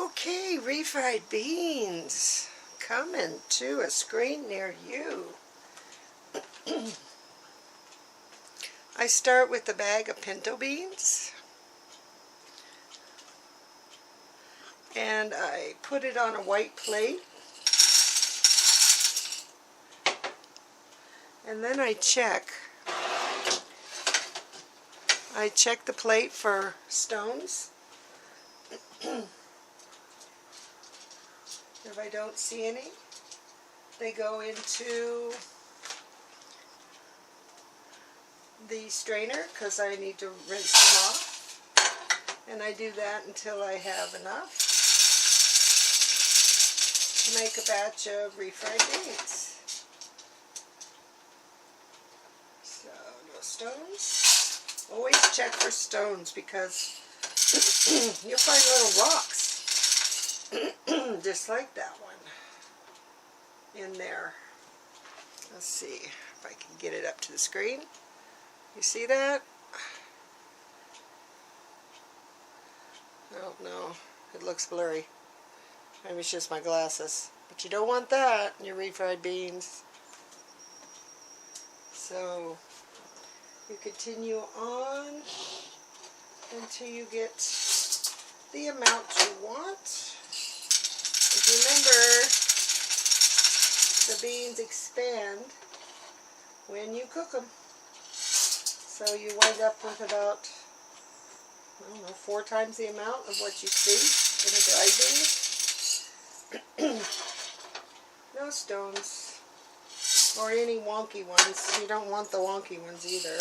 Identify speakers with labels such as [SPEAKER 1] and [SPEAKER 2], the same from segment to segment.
[SPEAKER 1] Okay, refried beans coming to a screen near you. I start with a bag of pinto beans and I put it on a white plate, and then I check the plate for stones. If I don't see any, they go into the strainer because I need to rinse them off, and I do that until I have enough to make a batch of refried beans. So no stones. Always check for stones because you'll find little rocks just like that one in there. Let's see if I can get it up to the screen. You see that? Oh no, it looks blurry. Maybe it's just my glasses. But you don't want that in your refried beans. So you continue on until you get the amount you want. Remember, the beans expand when you cook them. So you wind up with about, I don't know, 4 times the amount of what you see in a dry bean. No stones. Or any wonky ones. You don't want the wonky ones either.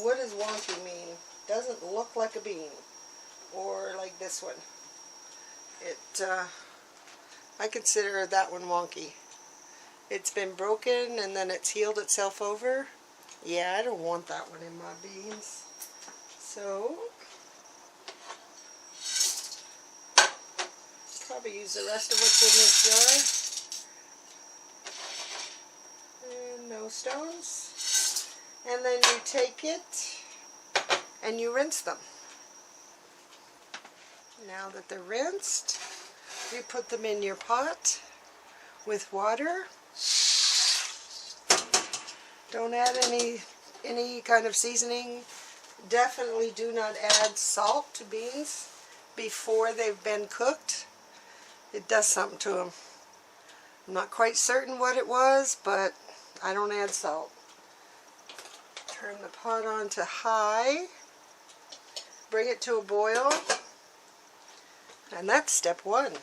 [SPEAKER 1] What does wonky mean? Doesn't look like a bean. Or like this one. I consider that one wonky. It's been broken and then it's healed itself over. Yeah, I don't want that one in my beans. So, probably use the rest of what's in this jar. And no stones. And then you take it and you rinse them. Now that they're rinsed, you put them in your pot with water. Don't add any kind of seasoning. Definitely do not add salt to beans before they've been cooked. It does something to them. I'm not quite certain what it was, but I don't add salt. Turn the pot on to high. Bring it to a boil. And that's step 1.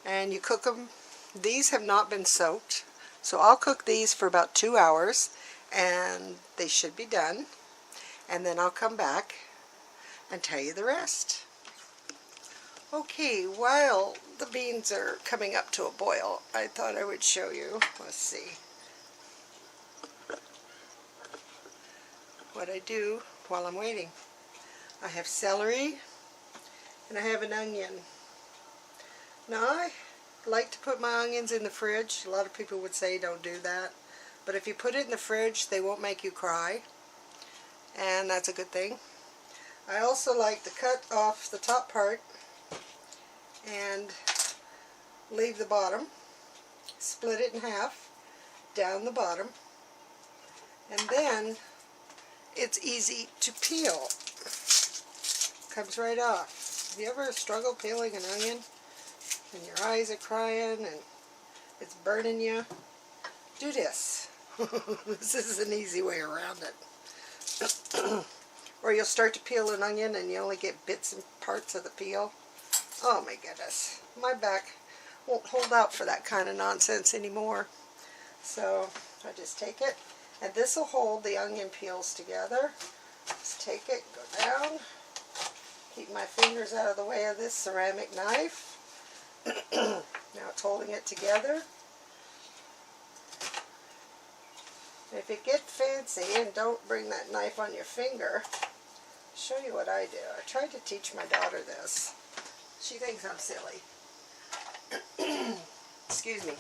[SPEAKER 1] And you cook them. These have not been soaked. So I'll cook these for about 2 hours and they should be done. And then I'll come back and tell you the rest. Okay, while the beans are coming up to a boil, I thought I would show you. Let's see what I do while I'm waiting. I have celery and I have an onion. Now I like to put my onions in the fridge. A lot of people would say don't do that. But if you put it in the fridge, they won't make you cry. And that's a good thing. I also like to cut off the top part and leave the bottom. Split it in half down the bottom. And then it's easy to peel. Comes right off. Have you ever struggled peeling an onion and your eyes are crying and it's burning you? Do this. This is an easy way around it. Or you'll start to peel an onion and you only get bits and parts of the peel. Oh my goodness. My back won't hold out for that kind of nonsense anymore. So I just take it, and this will hold the onion peels together. Just take it, go down. Keep my fingers out of the way of this ceramic knife. Now it's holding it together. If you get fancy and don't bring that knife on your finger, I'll show you what I do. I tried to teach my daughter this. She thinks I'm silly. Excuse me.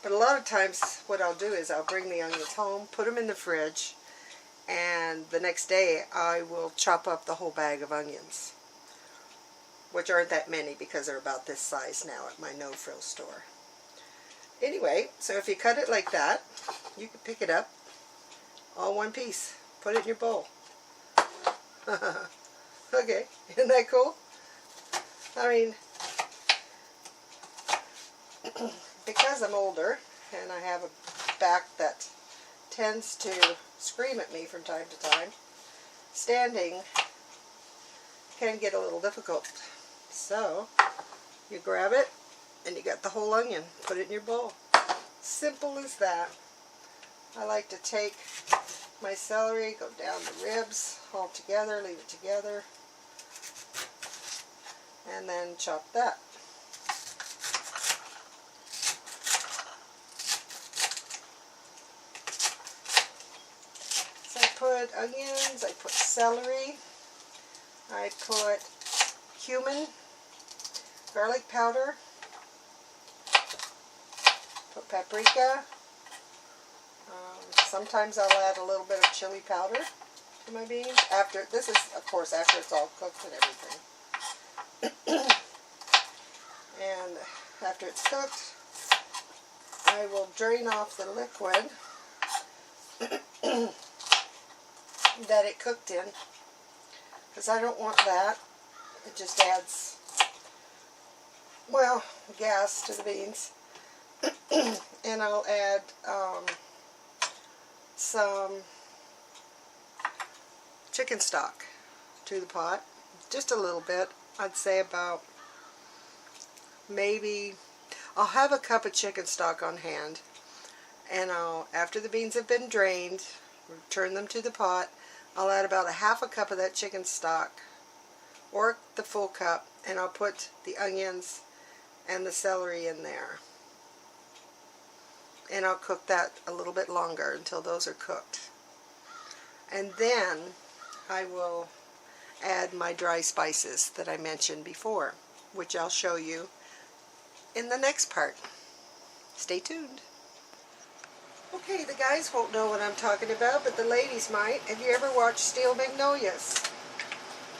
[SPEAKER 1] But a lot of times what I'll do is I'll bring the onions home, put them in the fridge, and the next day I will chop up the whole bag of onions. which aren't that many because they're about this size now at my no-frill store. Anyway, so if you cut it like that, you can pick it up all one piece. Put it in your bowl. Okay, isn't that cool? I mean, because I'm older and I have a back that tends to scream at me from time to time, standing can get a little difficult. So you grab it and you got the whole onion. Put it in your bowl. Simple as that. I like to take my celery, go down the ribs all together, leave it together, and then chop that. So I put onions, I put celery, I put cumin, garlic powder, put paprika. Sometimes I'll add a little bit of chili powder to my beans. This is, of course, after it's all cooked and everything. And after it's cooked, I will drain off the liquid that it cooked in, because I don't want that. It just adds, well, gas to the beans. And I'll add some chicken stock to the pot, just a little bit. I'd say about, maybe, I'll have a cup of chicken stock on hand, and after the beans have been drained, return them to the pot, I'll add about a half a cup of that chicken stock, or the full cup, and I'll put the onions and the celery in there. And I'll cook that a little bit longer until those are cooked. And then I will add my dry spices that I mentioned before, which I'll show you in the next part. Stay tuned. Okay, the guys won't know what I'm talking about, but the ladies might. Have you ever watched Steel Magnolias?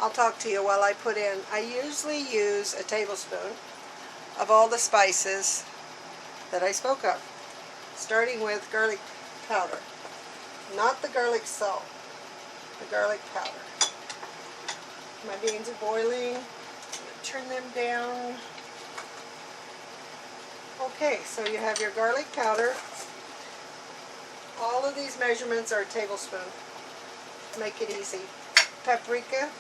[SPEAKER 1] I'll talk to you while I put in. I usually use a tablespoon of all the spices that I spoke of, starting with garlic powder. Not the garlic salt, the garlic powder. My beans are boiling. Turn them down. Okay, so you have your garlic powder. All of these measurements are a tablespoon. Make it easy. Paprika.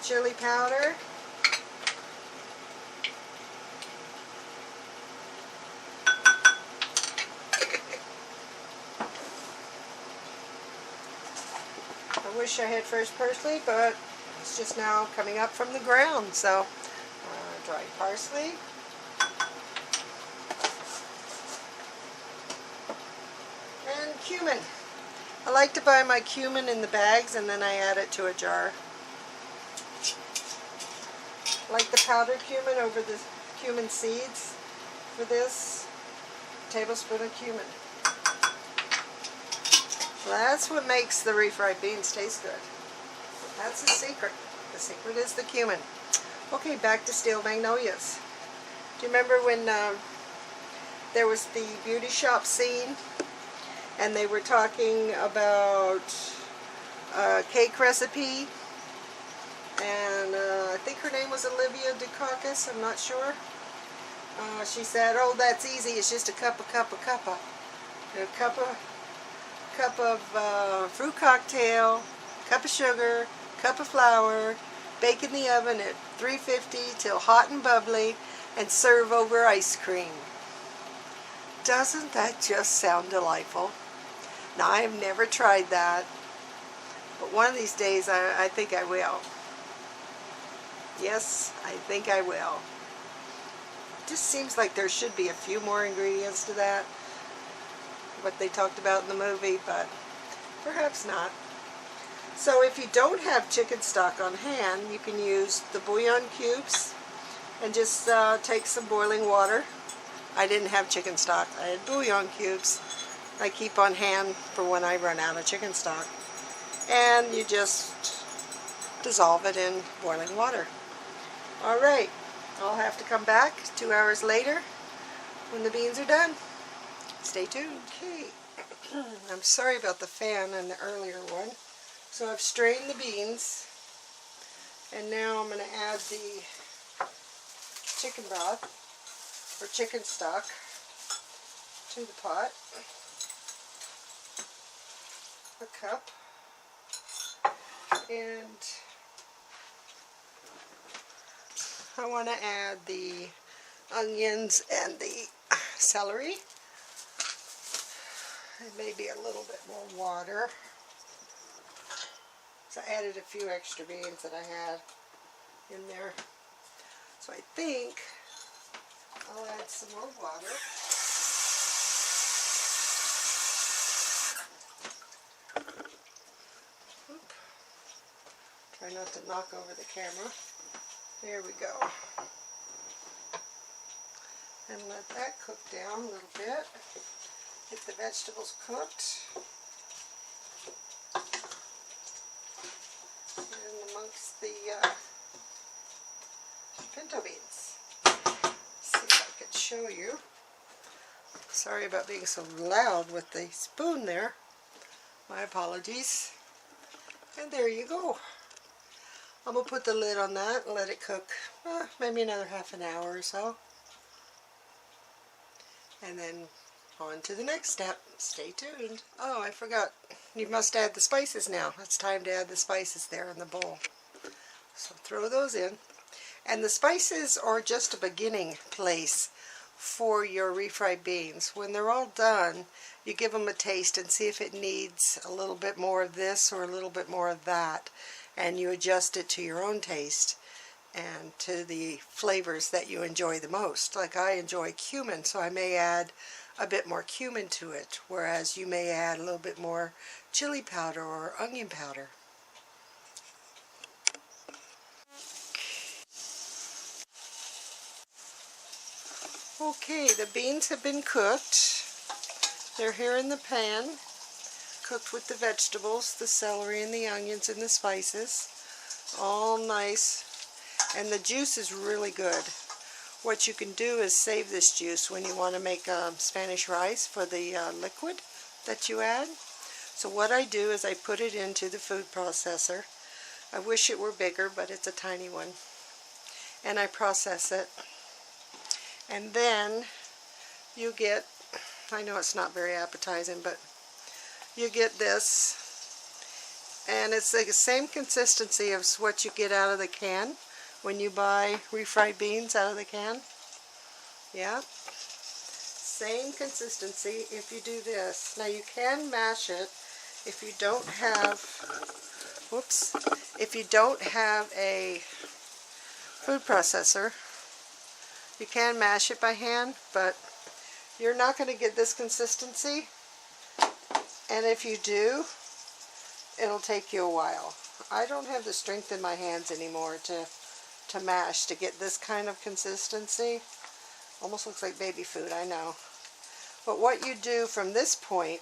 [SPEAKER 1] Chili powder. I wish I had fresh parsley, but it's just now coming up from the ground. So, dried parsley. And cumin. I like to buy my cumin in the bags and then I add it to a jar. I like the powdered cumin over the cumin seeds for this. A tablespoon of cumin. That's what makes the refried beans taste good. That's the secret. The secret is the cumin. Okay, back to Steel Magnolias. Do you remember when there was the beauty shop scene and they were talking about a cake recipe? And I think her name was Olivia Dukakis, I'm not sure. She said, oh, that's easy, it's just a cup of fruit cocktail, cup of sugar, cup of flour, bake in the oven at 350 till hot and bubbly, and serve over ice cream. Doesn't that just sound delightful? Now, I have never tried that, but one of these days I think I will. Yes, I think I will. It just seems like there should be a few more ingredients to that, what they talked about in the movie, but perhaps not. So if you don't have chicken stock on hand, you can use the bouillon cubes and just take some boiling water. I didn't have chicken stock, I had bouillon cubes. I keep on hand for when I run out of chicken stock. And you just dissolve it in boiling water. Alright, I'll have to come back 2 hours later when the beans are done. Stay tuned. Okay, I'm sorry about the fan in the earlier one. So I've strained the beans, and now I'm going to add the chicken broth or chicken stock to the pot. A cup. And I want to add the onions and the celery. And maybe a little bit more water. So I added a few extra beans that I had in there. So I think I'll add some more water. Oop. Try not to knock over the camera. There we go. And let that cook down a little bit. Get the vegetables cooked. And amongst the pinto beans. See if I could show you. Sorry about being so loud with the spoon there. My apologies. And there you go. I'm going to put the lid on that and let it cook maybe another half an hour or so. And then on to the next step. Stay tuned. Oh, I forgot. You must add the spices now. It's time to add the spices there in the bowl. So throw those in. And the spices are just a beginning place for your refried beans. When they're all done, you give them a taste and see if it needs a little bit more of this or a little bit more of that. And you adjust it to your own taste and to the flavors that you enjoy the most. Like I enjoy cumin, so I may add a bit more cumin to it, whereas you may add a little bit more chili powder or onion powder. Okay, the beans have been cooked. They're here in the pan, cooked with the vegetables, the celery and the onions and the spices. All nice. And the juice is really good. What you can do is save this juice when you want to make Spanish rice for the liquid that you add. So what I do is I put it into the food processor. I wish it were bigger, but it's a tiny one. And I process it. And then you get, I know it's not very appetizing, but you get this. And it's the same consistency as what you get out of the can when you buy refried beans out of the can. Yeah. Same consistency if you do this. Now you can mash it if you don't have, whoops, if you don't have a food processor. You can mash it by hand, but you're not going to get this consistency. And if you do, it'll take you a while. I don't have the strength in my hands anymore to mash to get this kind of consistency. Almost looks like baby food, I know. But what you do from this point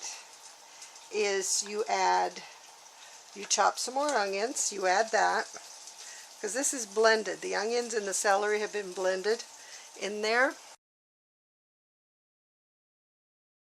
[SPEAKER 1] is you chop some more onions, you add that, because this is blended. The onions and the celery have been blended in there.